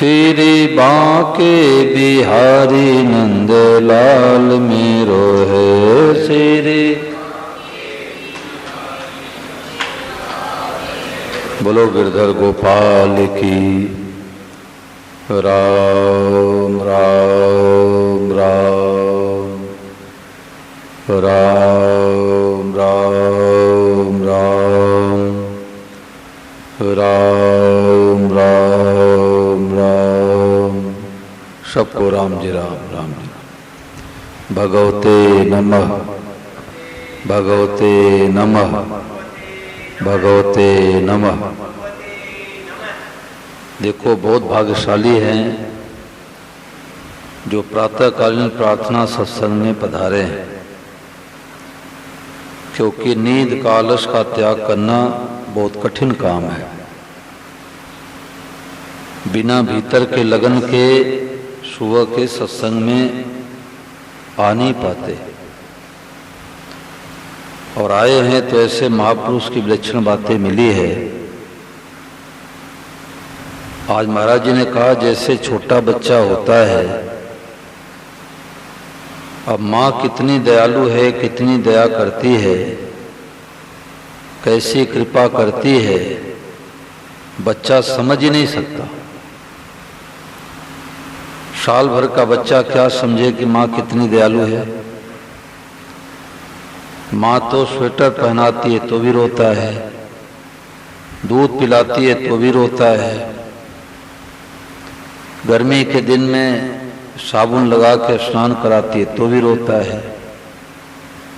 श्री बांके बिहारी नंद लाल मेरो है। श्री बोलो गिरधर गोपाल की। राम राम राम राम राम राम राम राम राम। सबको राम जी राम राम जी राम। भगवते नमः भगवते नमः भगवते नमः। देखो बहुत भाग्यशाली हैं जो प्रातःकालीन प्रार्थना सत्संग में पधारे हैं, क्योंकि नींद का आलस का त्याग करना बहुत कठिन काम है। बिना भीतर के लगन के सुबह के सत्संग में आ नहीं पाते, और आए हैं तो ऐसे महापुरुष की विलक्षण बातें मिली है। आज महाराज जी ने कहा जैसे छोटा बच्चा होता है, अब माँ कितनी दयालु है, कितनी दया करती है, कैसी कृपा करती है, बच्चा समझ ही नहीं सकता। साल भर का बच्चा क्या समझे कि माँ कितनी दयालु है। माँ तो स्वेटर पहनाती है तो भी रोता है, दूध पिलाती है तो भी रोता है, गर्मी के दिन में साबुन लगा के स्नान कराती है तो भी रोता है।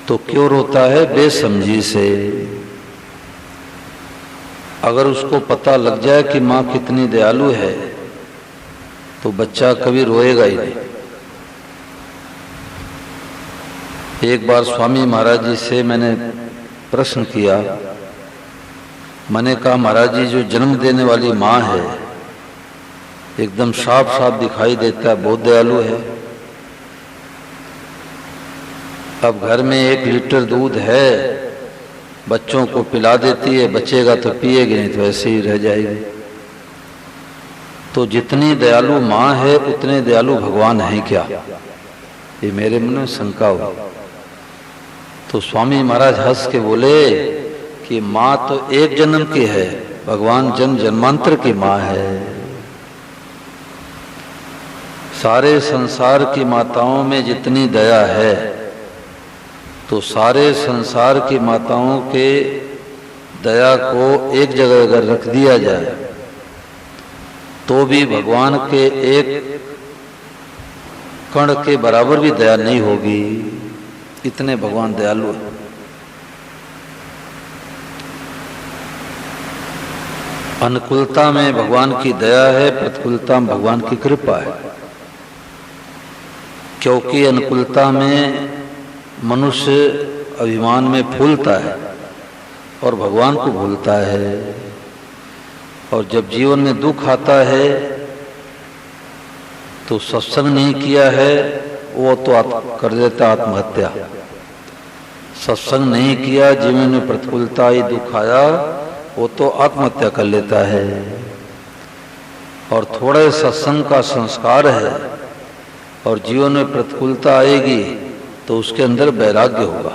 तो क्यों रोता है? बेसमझी से। अगर उसको पता लग जाए कि माँ कितनी दयालु है तो बच्चा कभी रोएगा ही नहीं। एक बार स्वामी महाराज जी से मैंने प्रश्न किया। मैंने कहा महाराज जी जो जन्म देने वाली माँ है एकदम साफ साफ दिखाई देता है, बहुत दयालु है। अब घर में 1 लीटर दूध है, बच्चों को पिला देती है, बचेगा तो पिएगी, नहीं तो ऐसे ही रह जाएगी। तो जितनी दयालु माँ है उतने दयालु भगवान हैं क्या? ये मेरे मन में शंका हुई। तो स्वामी महाराज हंस के बोले कि माँ तो एक जन्म की है, भगवान जन्म जन्मांतर की माँ है। सारे संसार की माताओं में जितनी दया है, तो सारे संसार की माताओं के दया को एक जगह अगर रख दिया जाए तो भी भगवान के एक कण के बराबर भी दया नहीं होगी। इतने भगवान दयालु हैं। अनुकूलता में भगवान की दया है, प्रतिकूलता में भगवान की कृपा है। क्योंकि अनुकूलता में मनुष्य अभिमान में फूलता है और भगवान को भूलता है, और जब जीवन में दुख आता है तो सत्संग नहीं किया है वो तो कर देता आत्महत्या। सत्संग नहीं किया, जीवन में प्रतिकूलता आई, दुख आया, वो तो आत्महत्या कर लेता है। और थोड़े सत्संग का संस्कार है और जीवन में प्रतिकूलता आएगी तो उसके अंदर वैराग्य होगा।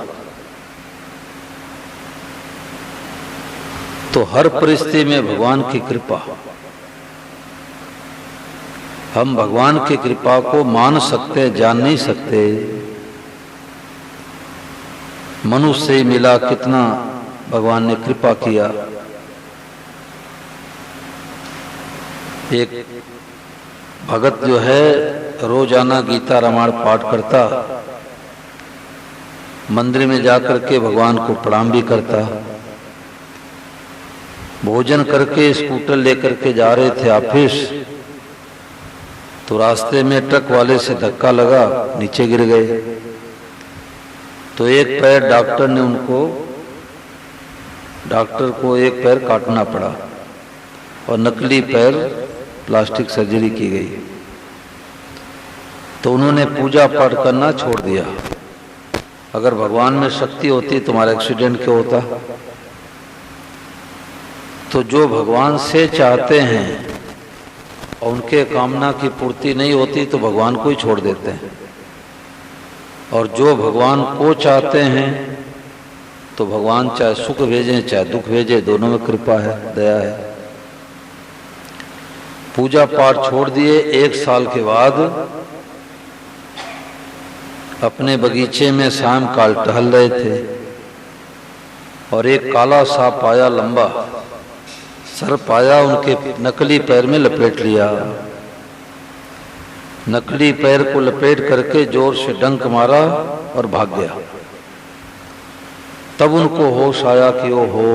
तो हर परिस्थिति में भगवान की कृपा। हम भगवान की कृपा को मान सकते, जान नहीं सकते। मनुष्य से मिला कितना भगवान ने कृपा किया। एक भगत जो है रोजाना गीता रामायण पाठ करता, मंदिर में जाकर के भगवान को प्रणाम भी करता। भोजन करके स्कूटर लेकर के जा रहे थे ऑफिस, तो रास्ते में ट्रक वाले से धक्का लगा, नीचे गिर गए। तो एक पैर डॉक्टर को एक पैर काटना पड़ा और नकली पैर प्लास्टिक सर्जरी की गई। तो उन्होंने पूजा पाठ करना छोड़ दिया। अगर भगवान में शक्ति होती तो हमारा एक्सीडेंट क्यों होता? तो जो भगवान से चाहते हैं और उनके कामना की पूर्ति नहीं होती तो भगवान को ही छोड़ देते हैं, और जो भगवान को चाहते हैं तो भगवान चाहे सुख भेजें चाहे दुख भेजें, दोनों में कृपा है, दया है। पूजा पाठ छोड़ दिए, 1 साल के बाद अपने बगीचे में शाम काल टहल रहे थे और एक काला सांप आया, लंबा सर्प आया, उनके नकली पैर में लपेट लिया। नकली पैर को लपेट करके जोर से डंक मारा और भाग गया। तब उनको होश आया कि ओ हो,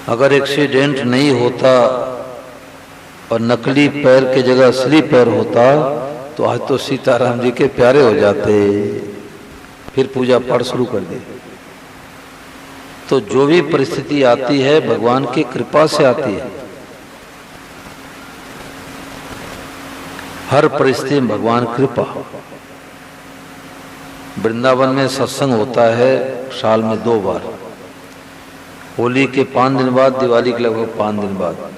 अगर एक्सीडेंट नहीं होता और नकली पैर के जगह असली पैर होता तो आज तो सीताराम जी के प्यारे हो जाते। फिर पूजा पाठ शुरू कर दी। तो जो भी परिस्थिति आती है भगवान की कृपा से आती है। हर परिस्थिति में भगवान कृपा। वृंदावन में सत्संग होता है साल में 2 बार, होली के 5 दिन बाद, दिवाली के लगभग 5 दिन बाद।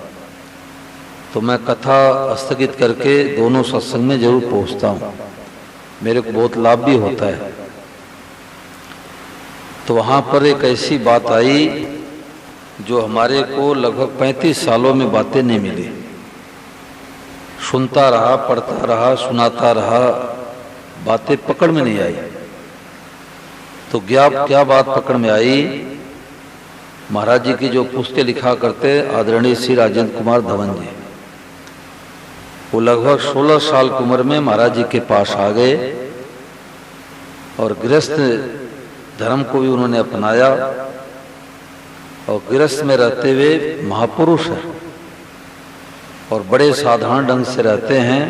तो मैं कथा स्थगित करके दोनों सत्संग में जरूर पहुंचता हूं, मेरे को बहुत लाभ भी होता है। तो वहां पर एक ऐसी बात आई जो हमारे को लगभग 35 सालों में बातें नहीं मिली। सुनता रहा, पढ़ता रहा, सुनाता रहा, बातें पकड़ में नहीं आई। तो क्या बात पकड़ में आई? महाराज जी की जो पुस्तकें लिखा करते आदरणीय श्री राजेंद्र कुमार धवन जी, वो लगभग 16 साल की उम्र में महाराज जी के पास आ गए और गृहस्थ धर्म को भी उन्होंने अपनाया और गृहस्थ में रहते हुए महापुरुष है और बड़े साधारण ढंग से रहते हैं।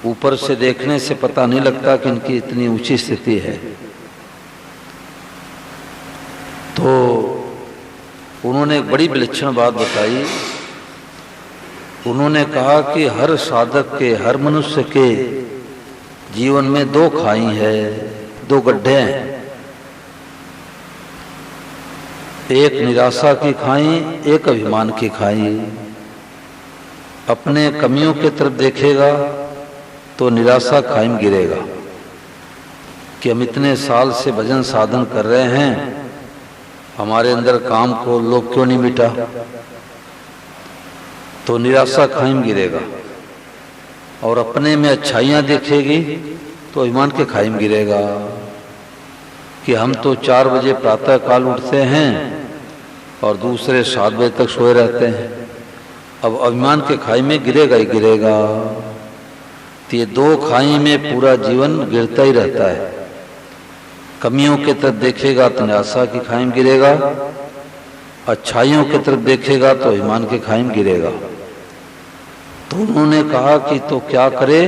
ऊपर से देखने से पता नहीं लगता कि इनकी इतनी ऊंची स्थिति है। तो उन्होंने एक बड़ी विलक्षण बात बताई। उन्होंने कहा कि हर साधक के, हर मनुष्य के जीवन में 2 खाई है, 2 गड्ढे हैं। एक निराशा की खाई, एक अभिमान की खाई। अपने कमियों की तरफ देखेगा तो निराशा खाई में गिरेगा कि हम इतने साल से भजन साधन कर रहे हैं, हमारे अंदर काम को लोग क्यों नहीं मिटा, तो निराशा खाई में गिरेगा। और अपने में अच्छाइयां देखेगी तो अभिमान के खाई में गिरेगा कि हम तो 4 बजे प्रातः काल उठते हैं और दूसरे 7 बजे तक सोए रहते हैं। अब अभिमान के खाई में गिरेगा ही गिरेगा। तो ये 2 खाई में पूरा जीवन गिरता ही रहता है। कमियों की तरफ देखेगा तो निराशा की खाई में गिरेगा, अच्छाइयों की तरफ देखेगा तो अभिमान के खाई में गिरेगा। तो उन्होंने कहा कि तो क्या करे,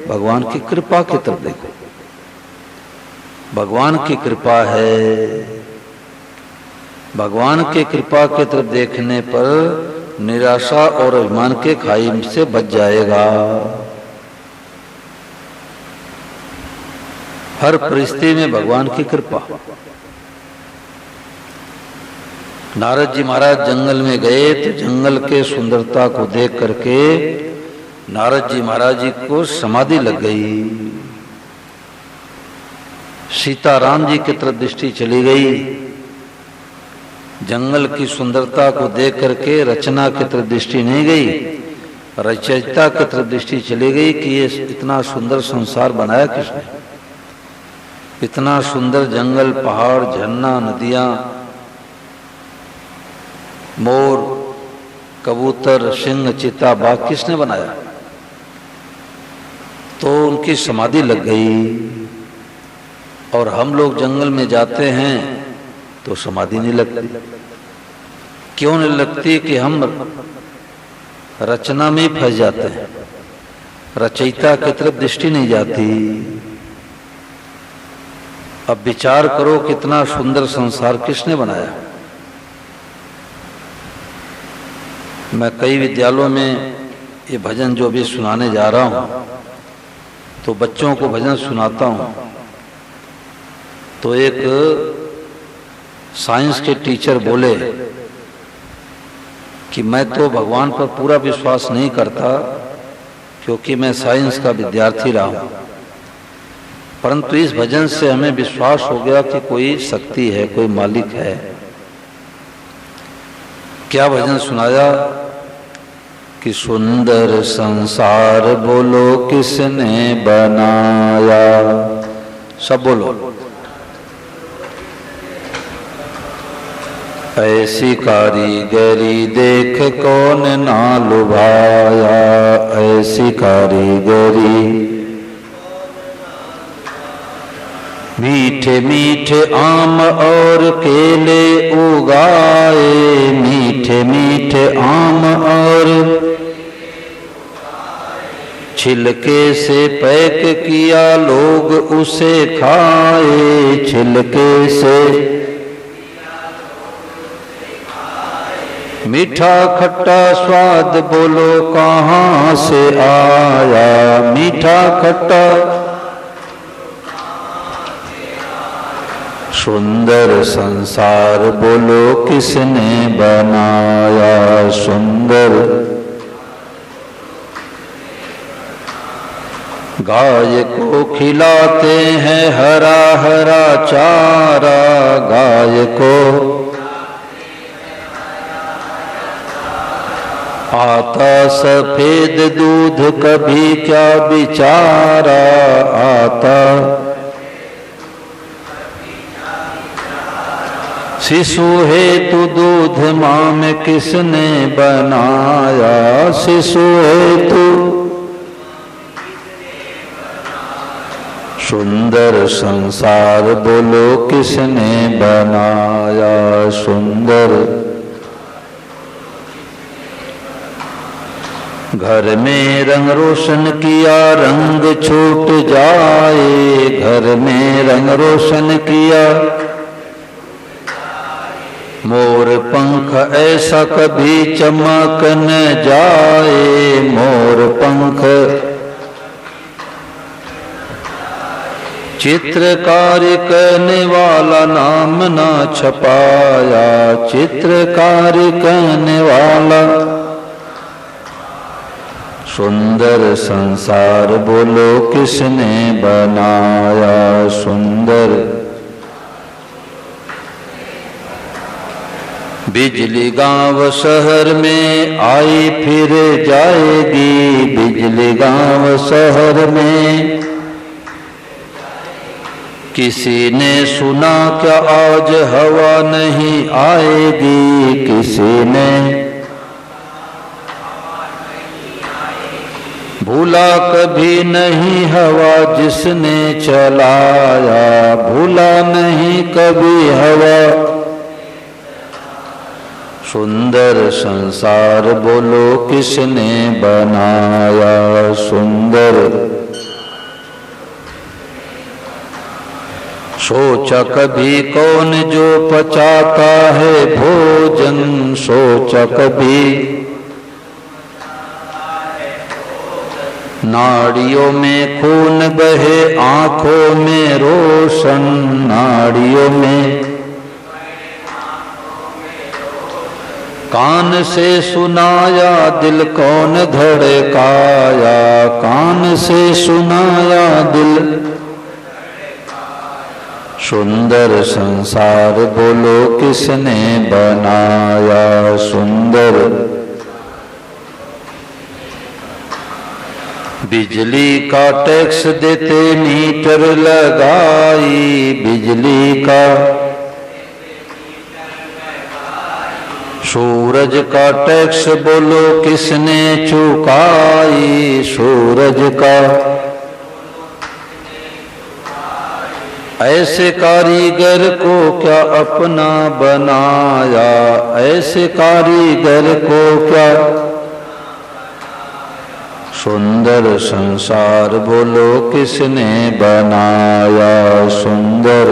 भगवान की कृपा की तरफ देखो। भगवान की कृपा है, भगवान की कृपा की तरफ देखने पर निराशा और अभिमान के खाई से बच जाएगा। हर परिस्थिति में भगवान की कृपा। नारद जी महाराज जंगल में गए तो जंगल के सुंदरता को देख करके नारद जी महाराज जी को समाधि लग गई। सीताराम जी की तरफ दृष्टि चली गई। जंगल की सुंदरता को देख करके रचना की तरफ दृष्टि नहीं गई, रचयिता की तरफ दृष्टि चली गई कि ये इतना सुंदर संसार बनाया किसने। इतना सुंदर जंगल, पहाड़, झरना, नदियां, मोर, कबूतर, सिंह, चीता, बाघ किसने बनाया। तो उनकी समाधि लग गई। और हम लोग जंगल में जाते हैं तो समाधि नहीं लगती। क्यों नहीं लगती? कि हम रचना में ही फंस जाते हैं, रचयिता की तरफ दृष्टि नहीं जाती। अब विचार करो कितना सुंदर संसार किसने बनाया। मैं कई विद्यालयों में ये भजन जो भी सुनाने जा रहा हूं तो बच्चों को भजन सुनाता हूं। तो एक साइंस के टीचर बोले कि मैं तो भगवान पर पूरा विश्वास नहीं करता क्योंकि मैं साइंस का विद्यार्थी रहा हूं, परंतु इस भजन से हमें विश्वास हो गया कि कोई शक्ति है, कोई मालिक है। क्या भजन सुनाया कि सुंदर संसार बोलो किसने बनाया, सब बोलो। ऐसी कारीगरी देख कौन ना लुभाया, ऐसी कारीगरी। मीठे मीठे आम और केले उगाए, मीठे मीठे आम और छिलके से पैक किया लोग उसे खाए, छिलके से। मीठा खट्टा स्वाद बोलो कहाँ से आया, मीठा खट्टा। सुंदर संसार बोलो किसने बनाया, सुंदर। गाय को खिलाते हैं हरा हरा चारा, गाय को आता सफेद दूध कभी क्या बिचारा, आता। शिशु हेतु दूध माँ में किसने बनाया, शिशु हेतु। सुंदर संसार बोलो किसने बनाया, सुंदर। घर में रंग रोशन किया रंग छूट जाए, घर में रंग रोशन किया। मोर पंख ऐसा कभी चमक न जाए, मोर पंख। चित्रकारी करने वाला नाम ना छपाया, चित्रकारी करने वाला। सुंदर संसार बोलो किसने बनाया, सुंदर। बिजली गांव शहर में आई फिर जाएगी, बिजली गांव शहर में। किसी ने सुना क्या आज हवा नहीं आएगी, किसी ने। भूला कभी नहीं हवा जिसने चलाया, भूला नहीं कभी हवा। सुंदर संसार बोलो किसने बनाया, सुंदर। सोचा कभी कौन जो पचाता है भोजन, सोचा कभी। नाड़ियों में खून बहे आंखों में रोशन, नाड़ियों में। कान से सुनाया दिल कौन धड़काया, कान से सुनाया दिल। सुंदर संसार बोलो किसने बनाया, सुंदर। बिजली का टैक्स देते मीटर लगाई, बिजली का। सूरज का टैक्स बोलो किसने चुकाई, सूरज का। ऐसे कारीगर को क्या अपना बनाया, ऐसे कारीगर को क्या। सुंदर संसार बोलो किसने बनाया, सुंदर।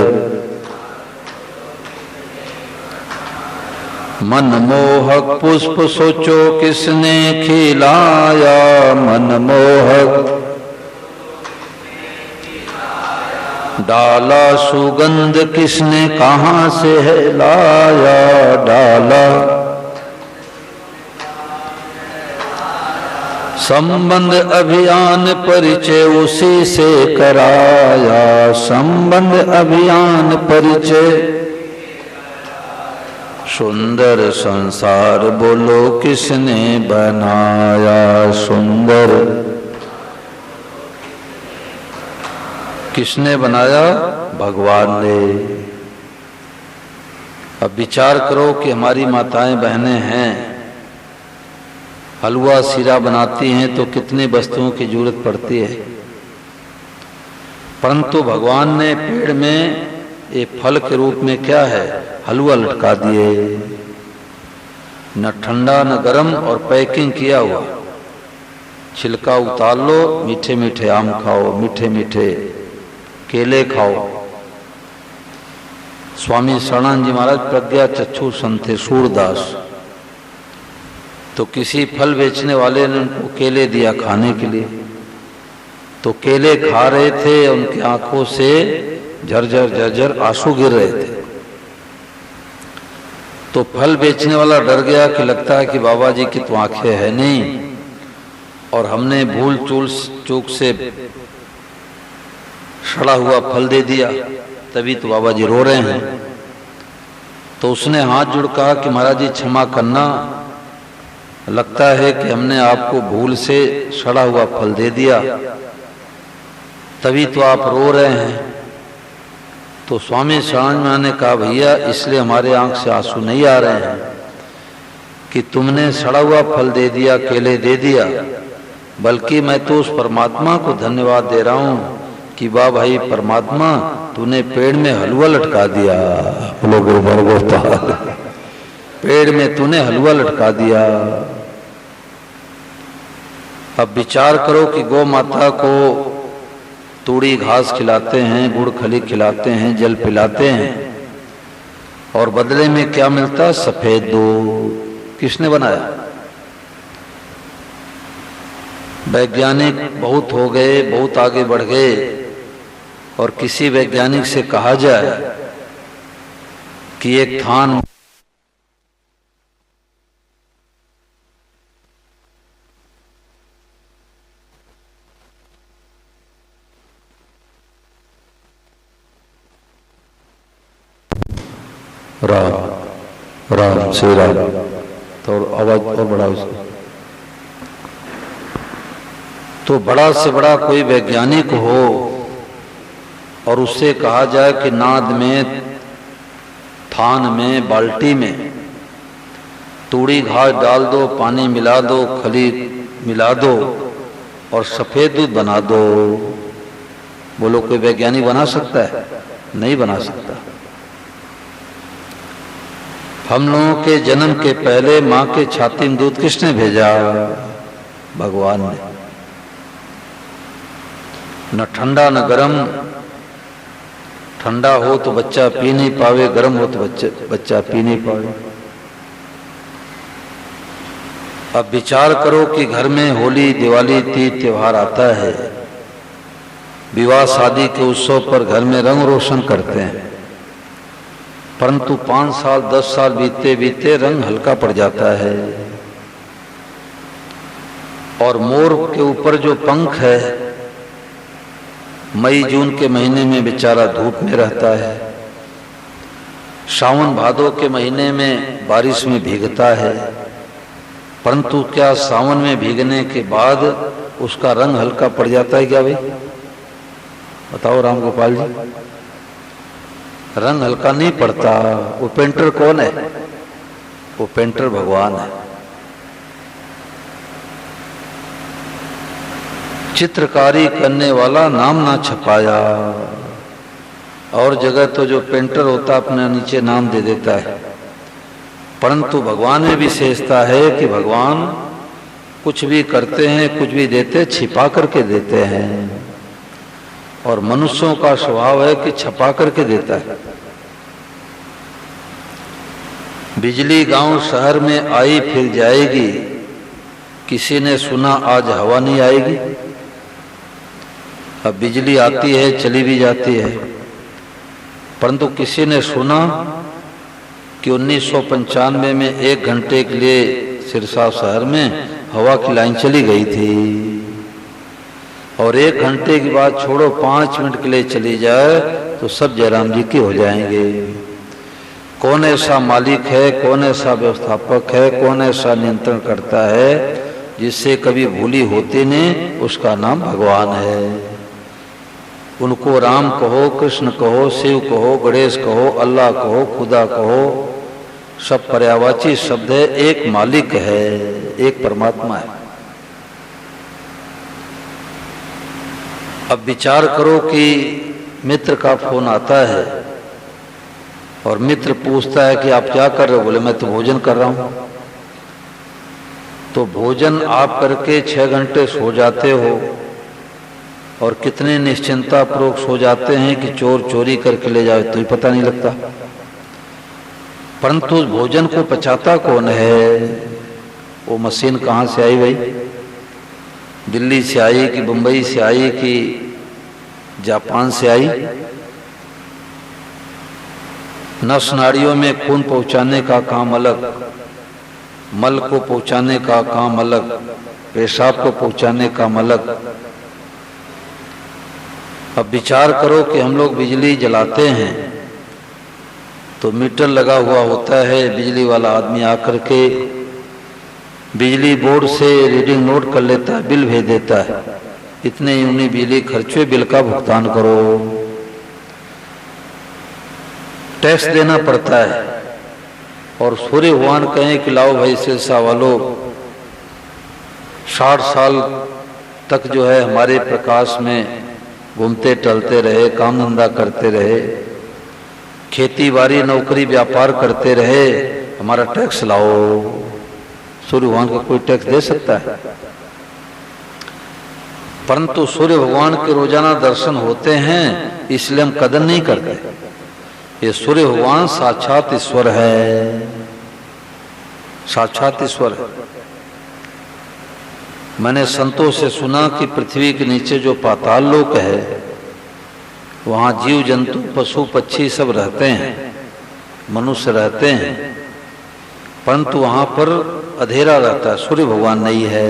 मनमोहक पुष्प सोचो किसने खिलाया, मनमोहक। डाला सुगंध किसने कहाँ से है लाया, डाला। संबंध अभियान परिचय उसी से कराया, संबंध अभियान परिचय। सुंदर संसार बोलो किसने बनाया, सुंदर किसने बनाया? भगवान ने। अब विचार करो कि हमारी माताएं बहनें हैं, हलवा सीरा बनाती हैं तो कितनी वस्तुओं की जरूरत पड़ती है, परंतु भगवान ने पेड़ में एक फल के रूप में क्या है? हलवा लटका दिए। न ठंडा न गर्म और पैकिंग किया हुआ। छिलका उतार लो, मीठे मीठे आम खाओ, मीठे मीठे केले खाओ। स्वामी शरणानंद जी महाराज प्रज्ञा चक्षु संत थे, सूरदास। तो किसी फल बेचने वाले ने उनको केले दिया खाने के लिए, तो केले खा रहे थे, उनकी आंखों से झरझर झरझर आंसू गिर रहे थे। तो फल बेचने वाला डर गया कि लगता है कि बाबा जी की तो आंखें है नहीं और हमने भूल चूक से सड़ा हुआ फल दे दिया, तभी तो बाबा जी रो रहे हैं। तो उसने हाथ जोड़ कहा कि महाराज जी क्षमा करना, लगता है कि हमने आपको भूल से सड़ा हुआ फल दे दिया, तभी तो आप रो रहे हैं। तो स्वामी शरणानंद ने कहा भैया इसलिए हमारे आंख से आंसू नहीं आ रहे हैं कि तुमने सड़ा हुआ फल दे दिया, केले दे दिया, बल्कि मैं तो उस परमात्मा को धन्यवाद दे रहा हूं कि वाह भाई परमात्मा, तूने पेड़ में हलवा लटका दिया। बोलो गुरु गोपाल, पेड़ में तूने हलवा लटका दिया। अब विचार करो कि गौ माता को तूड़ी घास खिलाते हैं, गुड़ खली खिलाते हैं, जल पिलाते हैं, और बदले में क्या मिलता? सफेद दूध। किसने बनाया? वैज्ञानिक बहुत हो गए, बहुत आगे बढ़ गए, और किसी वैज्ञानिक से कहा जाए कि एक थान राम राम श्री राम, तो आवाज और बढ़ा उसको। तो बड़ा से बड़ा कोई वैज्ञानिक हो और उससे कहा जाए कि नाद में, थान में, बाल्टी में तूड़ी घास डाल दो, पानी मिला दो, खली मिला दो और सफेद दूध बना दो, बोलो कोई वैज्ञानिक बना सकता है? नहीं बना सकता। हम लोगों के जन्म के पहले माँ के छाती में दूध किसने भेजा? भगवान ने। न ठंडा न गरम, ठंडा हो तो बच्चा पी नहीं पावे, गर्म हो तो बच्चा पी नहीं पावे। अब विचार करो कि घर में होली, दिवाली, तीज त्योहार आता है, विवाह शादी के उत्सव पर घर में रंग रोशन करते हैं, परंतु 5 साल 10 साल बीतते बीतते रंग हल्का पड़ जाता है, और मोर के ऊपर जो पंख है मई जून के महीने में बेचारा धूप में रहता है, सावन भादो के महीने में बारिश में भीगता है, परंतु क्या सावन में भीगने के बाद उसका रंग हल्का पड़ जाता है क्या भाई? बताओ राम गोपाल जी, रंग हल्का नहीं पड़ता। वो पेंटर कौन है? वो पेंटर भगवान है। चित्रकारी करने वाला नाम ना छपाया, और जगह तो जो पेंटर होता अपने नीचे नाम दे देता है, परंतु भगवान में विशेषता है कि भगवान कुछ भी करते हैं, कुछ भी देते छिपा करके देते हैं, और मनुष्यों का स्वभाव है कि छपा करके देता है। बिजली गांव शहर में आई फिर जाएगी, किसी ने सुना आज हवा नहीं आएगी। अब बिजली आती है, चली भी जाती है, परंतु किसी ने सुना कि 1995 में 1 घंटे के लिए सिरसा शहर में हवा की लाइन चली गई थी, और 1 घंटे की बात छोड़ो 5 मिनट के लिए चली जाए तो सब जयराम जी के हो जाएंगे। कौन ऐसा मालिक है, कौन ऐसा व्यवस्थापक है, कौन ऐसा नियंत्रण करता है जिससे कभी भूली होती नहीं, उसका नाम भगवान है। उनको राम कहो, कृष्ण कहो, शिव कहो, गणेश कहो, अल्लाह कहो, खुदा कहो, सब पर्यायवाची शब्द है। एक मालिक है, एक परमात्मा है। अब विचार करो कि मित्र का फोन आता है और मित्र पूछता है कि आप क्या कर रहे हो? बोले मैं तो भोजन कर रहा हूं। तो भोजन आप करके 6 घंटे सो जाते हो, और कितने निश्चिंता पूर्वक सो जाते हैं कि चोर चोरी करके ले जाए तो ही पता नहीं लगता। परंतु उस भोजन को पचाता कौन है? वो मशीन कहाँ से आई भाई? दिल्ली से आई कि बंबई से आई कि जापान से आई? नस नाड़ियों में खून पहुंचाने का काम अलग, मल को पहुंचाने का काम अलग, पेशाब को पहुंचाने का काम अलग। अब विचार करो कि हम लोग बिजली जलाते हैं तो मीटर लगा हुआ होता है, बिजली वाला आदमी आकर के बिजली बोर्ड से रीडिंग नोट कर लेता है, बिल भेज देता है, इतने यूनिट बिजली खर्चे, बिल का भुगतान करो। टैक्स देना पड़ता है। और सूर्य भगवान कहें कि लाओ भाई सिरसा वालों, 60 साल तक जो है हमारे प्रकाश में घूमते टलते रहे, काम धंधा करते रहे, खेती बाड़ी नौकरी व्यापार करते रहे, हमारा टैक्स लाओ। सूर्य भगवान का कोई टैक्स दे सकता है? परंतु सूर्य भगवान के रोजाना दर्शन होते हैं, इसलिए हम कदर नहीं करते। ये सूर्य भगवान साक्षात ईश्वर है, साक्षात ईश्वर है। मैंने संतों से सुना कि पृथ्वी के नीचे जो पाताल लोक है, वहां जीव जंतु पशु पक्षी सब रहते हैं, मनुष्य रहते हैं, परंतु वहां पर अंधेरा रहता है, सूर्य भगवान नहीं है।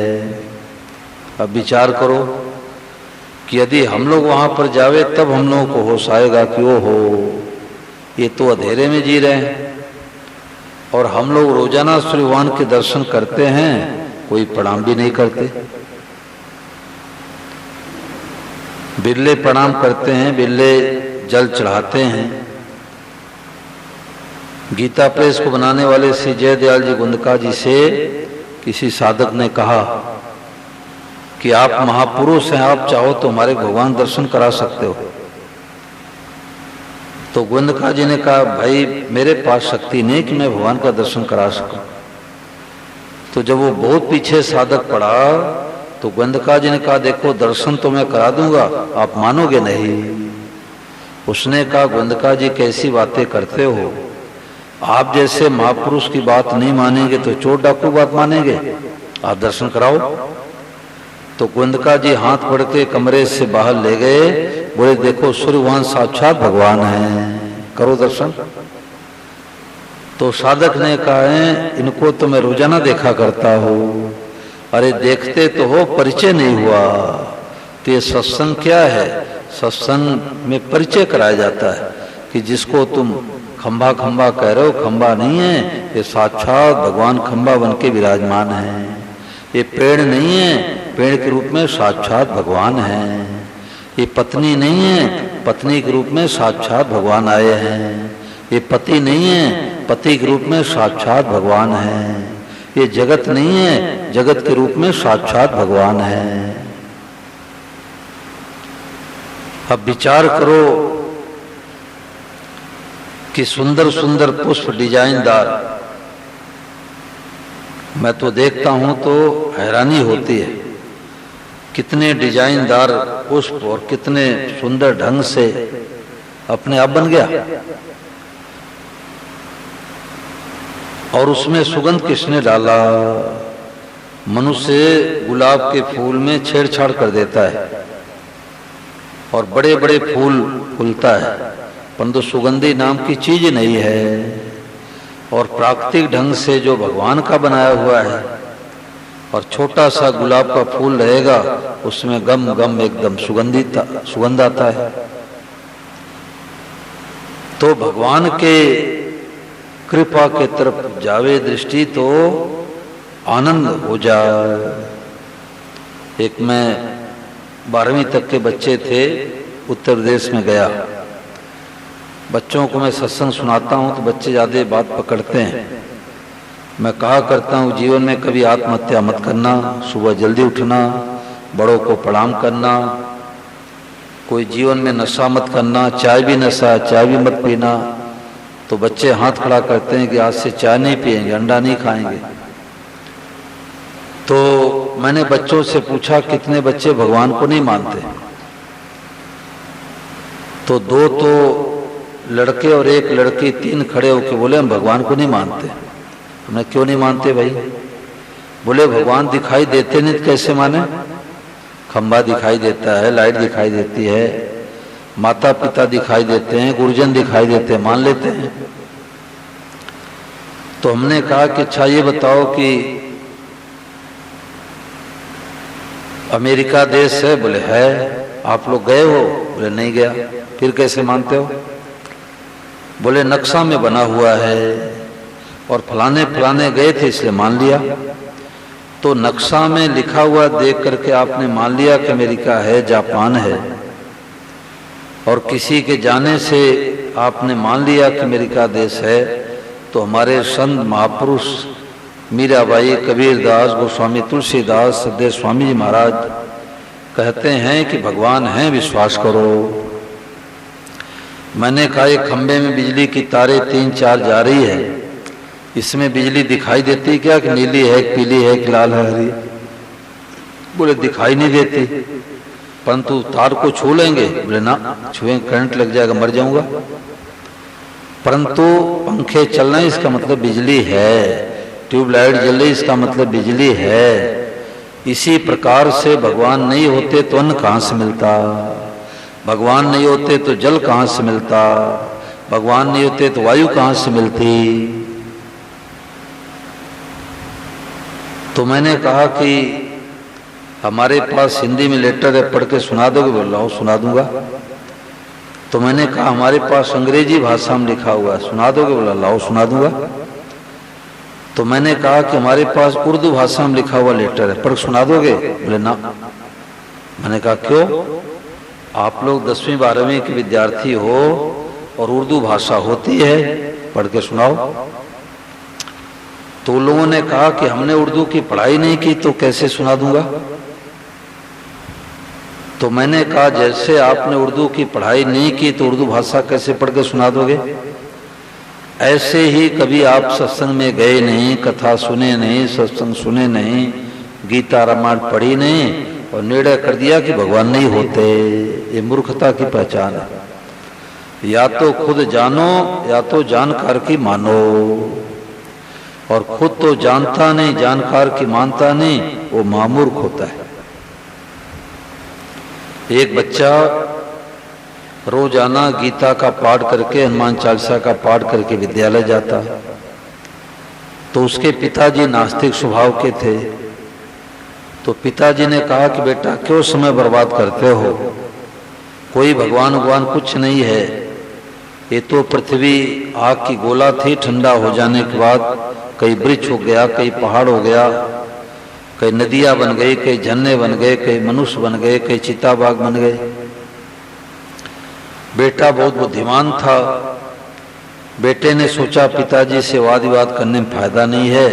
अब विचार करो कि यदि हम लोग वहां पर जावे तब हम लोगों को होश आएगा कि ओ हो, ये तो अंधेरे में जी रहे हैं। और हम लोग रोजाना सूर्य भगवान के दर्शन करते हैं, कोई प्रणाम भी नहीं करते। बिरले प्रणाम करते हैं, बिरले जल चढ़ाते हैं। गीता प्रेस को बनाने वाले श्री जयदयाल जी गुंदका जी से किसी साधक ने कहा कि आप महापुरुष हैं, आप चाहो तो हमारे भगवान दर्शन करा सकते हो। तो गोविंदका जी ने कहा भाई मेरे पास शक्ति नहीं कि मैं भगवान का दर्शन करा सकूं। तो जब वो बहुत पीछे साधक पड़ा तो गोविंदका जी ने कहा देखो दर्शन तो मैं करा दूंगा, आप मानोगे नहीं। उसने कहा गोविंदका जी कैसी बातें करते हो, आप जैसे महापुरुष की बात नहीं मानेंगे तो चोर डाकू बात मानेंगे, आप दर्शन कराओ। तो गोविंदका जी हाथ पकड़ के कमरे से बाहर ले गए, बोले देखो सूर्य भगवान साक्षात भगवान है, करो दर्शन। तो साधक ने कहा है इनको तो मैं रोजाना देखा करता हूँ। अरे देखते तो हो, परिचय नहीं हुआ। तो ये सत्संग क्या है? सत्संग में परिचय कराया जाता है कि जिसको तुम खंबा खंबा कह रहे हो, खंबा नहीं है, ये साक्षात भगवान खंबा बन के विराजमान है। ये पेड़ नहीं है, पेड़ के रूप में साक्षात भगवान है। ये पत्नी नहीं है, पत्नी के रूप में साक्षात भगवान आए हैं। ये पति नहीं है, पति के रूप में साक्षात भगवान है। ये जगत नहीं है, जगत के रूप में साक्षात भगवान है। अब विचार करो कि सुंदर सुंदर पुष्प डिजाइनदार, मैं तो देखता हूं तो हैरानी होती है, कितने डिजाइनदार पुष्प और कितने सुंदर ढंग से अपने आप बन गया। और उसमें सुगंध किसने डाला? मनुष्य गुलाब के फूल में छेड़छाड़ कर देता है और बड़े बड़े फूल फूलता है, परंतु सुगंधी नाम की चीज नहीं है। और प्राकृतिक ढंग से जो भगवान का बनाया हुआ है और छोटा सा गुलाब का फूल रहेगा, उसमें गम गम एकदम सुगंध आता है। तो भगवान के कृपा के तरफ जावे दृष्टि तो आनंद हो जाए। एक मैं 12वीं तक के बच्चे थे, उत्तर प्रदेश में गया। बच्चों को मैं सत्संग सुनाता हूँ तो बच्चे ज़्यादा बात पकड़ते हैं। मैं कहा करता हूँ जीवन में कभी आत्महत्या मत करना, सुबह जल्दी उठना, बड़ों को प्रणाम करना, कोई जीवन में नशा मत करना, चाय भी नशा, चाय भी मत पीना। तो बच्चे हाथ खड़ा करते हैं कि आज से चाय नहीं पिएंगे, अंडा नहीं खाएंगे। तो मैंने बच्चों से पूछा कितने बच्चे भगवान को नहीं मानते? तो 2 तो लड़के और 1 लड़की, 3 खड़े होके बोले हम भगवान को नहीं मानते। हमने क्यों नहीं मानते भाई? बोले भगवान दिखाई देते नहीं तो कैसे माने? खंबा दिखाई देता है, लाइट दिखाई देती है, माता पिता दिखाई देते हैं, गुरुजन दिखाई देते हैं, मान लेते हैं। तो हमने कहा कि अच्छा ये बताओ कि अमेरिका देश है? बोले है। आप लोग गए हो? बोले नहीं गया। फिर कैसे मानते हो? बोले नक्शा में बना हुआ है और फलाने फलाने गए थे इसलिए मान लिया। तो नक्शा में लिखा हुआ देख करके आपने मान लिया कि अमेरिका है, जापान है, और किसी के जाने से आपने मान लिया कि अमेरिका देश है। तो हमारे संत महापुरुष मीराबाई, कबीरदास, गोस्वामी तुलसीदास, सदैव स्वामी जी महाराज कहते हैं कि भगवान है, विश्वास करो। मैंने कहा एक खंबे में बिजली की तारे 3-4 जा रही है, इसमें बिजली दिखाई देती क्या कि नीली है, पीली है, कि लाल है, हरी? बोले दिखाई नहीं देती, परंतु तार को छू लेंगे? बोले ना, छुएंगे करंट लग जाएगा, मर जाऊंगा। परंतु पंखे चल रहे हैं इसका मतलब बिजली है, ट्यूबलाइट जल रही इसका मतलब बिजली है। इसी प्रकार से भगवान नहीं होते तो अन्न कहाँ से मिलता? भगवान नहीं होते तो जल कहाँ से मिलता? भगवान नहीं होते तो वायु कहाँ से मिलती? तो मैंने कहा कि हमारे पास हिंदी में लेटर है, पढ़ के सुना दोगे? बोल रहा हूँ सुना दूंगा। तो मैंने कहा हमारे पास अंग्रेजी भाषा में लिखा हुआ है, सुना दोगे? बोला लाओ सुना दूंगा। तो मैंने कहा कि हमारे पास उर्दू भाषा में लिखा हुआ लेटर है, पढ़ सुना दोगे? बोले ना। मैंने कहा क्यों? आप लोग 10वीं 12वीं के विद्यार्थी हो और उर्दू भाषा होती है, पढ़ के सुनाओ। तो लोगों ने कहा कि हमने उर्दू की पढ़ाई नहीं की तो कैसे सुना दूंगा? तो मैंने कहा जैसे आपने उर्दू की पढ़ाई नहीं की तो उर्दू भाषा कैसे पढ़ के सुना दोगे? ऐसे ही कभी आप सत्संग में गए नहीं, कथा सुने नहीं, सत्संग सुने नहीं, गीता रामायण पढ़ी नहीं और निर्णय कर दिया कि भगवान नहीं होते। ये मूर्खता की पहचान है। या तो खुद जानो या तो जानकार की मानो, और खुद तो जानता नहीं, जानकार की मानता नहीं, वो महामूर्ख होता है। एक बच्चा रोजाना गीता का पाठ करके, हनुमान चालीसा का पाठ करके विद्यालय जाता है। तो उसके पिताजी नास्तिक स्वभाव के थे। तो पिताजी ने कहा कि बेटा क्यों समय बर्बाद करते हो? कोई भगवान भगवान कुछ नहीं है, ये तो पृथ्वी आग की गोला थी, ठंडा हो जाने के बाद कई वृक्ष हो गया, कई पहाड़ हो गया, कई नदियां बन गई, कई झरने बन गए, कई मनुष्य बन गए, कई चिताबाग बन गए। बेटा बहुत बुद्धिमान था। बेटे ने सोचा पिताजी से वाद विवाद करने में फायदा नहीं है।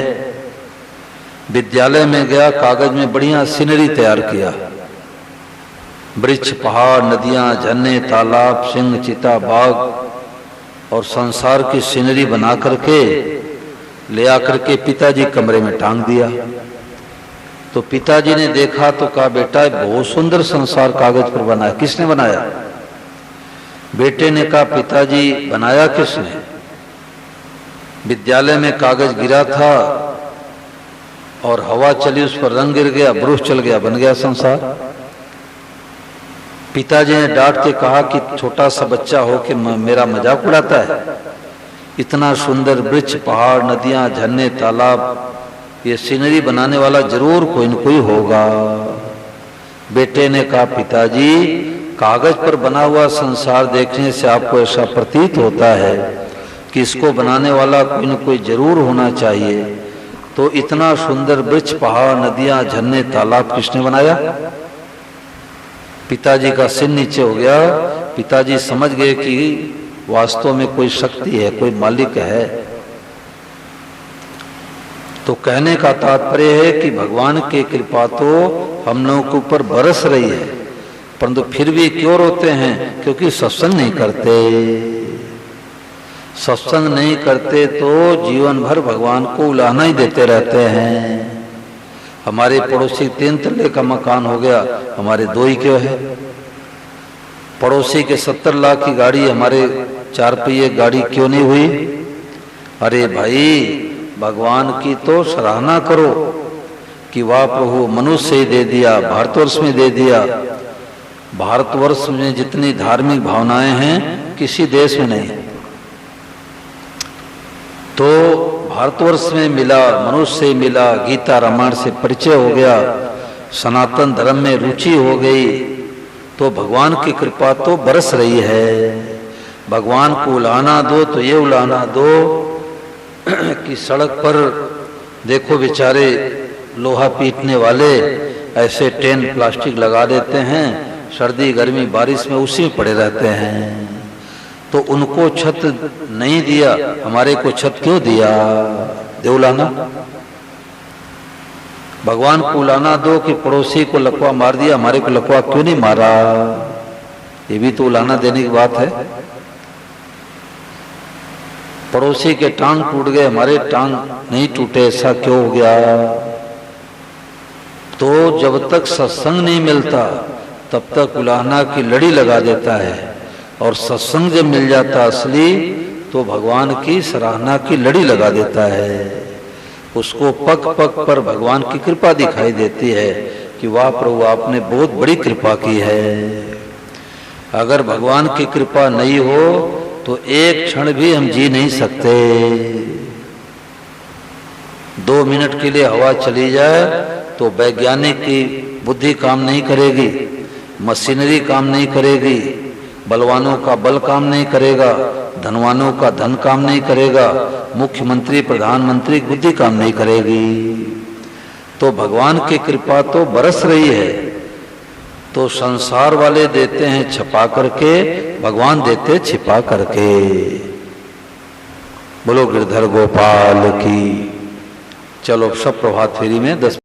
विद्यालय में गया, कागज में बढ़िया सीनरी तैयार किया, वृक्ष, पहाड़, नदियां, झरने, तालाब, सिंह, चीता, बाघ और संसार की सीनरी बना करके ले आकर के पिताजी कमरे में टांग दिया। तो पिताजी ने देखा तो कहा बेटा बहुत सुंदर संसार कागज पर बना है, किसने बनाया? बेटे ने कहा पिताजी बनाया किसने? विद्यालय में कागज गिरा था और हवा चली, उस पर रंग गिर गया, ब्रुश चल गया, बन गया संसार। पिताजी ने डांट के कहा कि छोटा सा बच्चा हो कि मेरा मजाक उड़ाता है? इतना सुंदर वृक्ष, पहाड़, नदियां, झरने, तालाब ये सीनरी बनाने वाला जरूर कोई न कोई होगा। बेटे ने कहा, पिताजी कागज पर बना हुआ संसार देखने से आपको ऐसा प्रतीत होता है कि इसको बनाने वाला कोई न कोई जरूर होना चाहिए। तो इतना सुंदर वृक्ष, पहाड़, नदियां, झरने, तालाब किसने बनाया? पिताजी का सिर नीचे हो गया। पिताजी समझ गए कि वास्तव में कोई शक्ति है, कोई मालिक है। तो कहने का तात्पर्य है कि भगवान की कृपा तो हम लोगों के ऊपर बरस रही है, परंतु फिर भी क्यों रोते हैं? क्योंकि सत्संग नहीं करते। सत्संग नहीं करते तो जीवन भर भगवान को उलाहना ही देते रहते हैं। हमारे पड़ोसी 3 तल्ले का मकान हो गया, हमारे 2 ही क्यों है? पड़ोसी के 70 लाख की गाड़ी, हमारे 4 पहिए गाड़ी क्यों नहीं हुई? अरे भाई, भगवान की तो सराहना करो कि वाह प्रभु, मनुष्य ही दे दिया, भारतवर्ष में दे दिया। भारतवर्ष में जितनी धार्मिक भावनाएं हैं किसी देश में नहीं। तो भारतवर्ष में मिला, मनुष्य से मिला, गीता रामायण से परिचय हो गया, सनातन धर्म में रुचि हो गई, तो भगवान की कृपा तो बरस रही है। भगवान को उलाहना दो तो ये उलाहना दो कि सड़क पर देखो बेचारे लोहा पीटने वाले ऐसे टेंट प्लास्टिक लगा देते हैं, सर्दी गर्मी बारिश में उसी में पड़े रहते हैं। तो उनको छत नहीं दिया, हमारे को छत क्यों दिया? दे उलाहना। भगवान को उलाहना दो कि पड़ोसी को लकवा मार दिया, हमारे को लकवा क्यों नहीं मारा? ये भी तो उलाहना देने की बात है। पड़ोसी के टांग टूट गए, हमारे टांग नहीं टूटे, ऐसा क्यों हो गया? तो जब तक सत्संग नहीं मिलता तब तक उलाहना की लड़ी लगा देता है, और सत्संग जब मिल जाता असली तो भगवान की सराहना की लड़ी लगा देता है। उसको पग पग पर भगवान की कृपा दिखाई देती है कि वाह प्रभु, आपने बहुत बड़ी कृपा की है। अगर भगवान की कृपा नहीं हो तो एक क्षण भी हम जी नहीं सकते। 2 मिनट के लिए हवा चली जाए तो वैज्ञानिक की बुद्धि काम नहीं करेगी, मशीनरी काम नहीं करेगी, बलवानों का बल काम नहीं करेगा, धनवानों का धन काम नहीं करेगा, मुख्यमंत्री प्रधानमंत्री की बुद्धि काम नहीं करेगी। तो भगवान की कृपा तो बरस रही है। तो संसार वाले देते हैं छपा करके, भगवान देते छिपा करके। बोलो गिरधर गोपाल की। चलो सब प्रभात फेरी में 10